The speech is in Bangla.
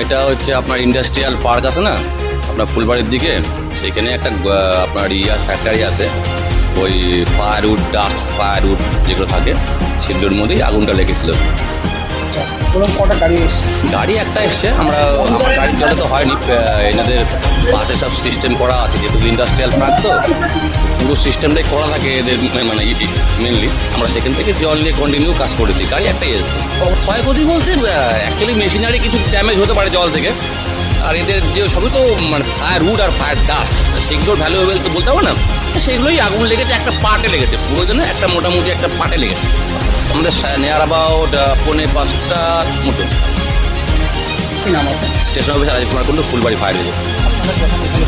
এটা হচ্ছে আপনার ইন্ডাস্ট্রিয়াল পার্ক আছে না আপনার ফুলবাড়ির দিকে, সেখানে একটা আপনার ফ্যাক্টরি আছে। ওই ফায়ারউড, ডাস্ট ফায়ারউড যেগুলো থাকে সেগুলোর মধ্যেই আগুনটা লেগেছিল। কটা গাড়ি এসছে? গাড়ি একটা এসছে, আমার গাড়ির জলে তো হয়নি। এনাদের পাশে সব সিস্টেম করা আছে, যেহেতু ইন্ডাস্ট্রিয়াল পার্ক তো পুরো সিস্টেমটাই করা থাকে এদের, মানে মেনলি আমরা সেখান থেকে জল নিয়ে কন্টিনিউ কাজ করেছি। গাড়ি একটাই এসছে। ক্ষয়ক্ষতি বলতে অ্যাকচুয়ালি মেশিনারি কিছু ড্যামেজ হতে পারে জল থেকে, আর এদের যে সবই তো মানে ফায়ার উড আর ফায়ার ডাস্ট, সেগুলোর ভ্যালুয়েবল তো বলতে হবে না, সেগুলোই আগুন লেগেছে একটা পার্টে লেগেছে, পুরো জন্য একটা মোটামুটি একটা পার্টে লেগেছে। আমাদের নিয়ার অ্যাবাউট 4:45 মতো। কি নাম আপনার? Station officer Rajib Kumar Kundu, Phulbari fire brigade. আপনারা যখন এখানে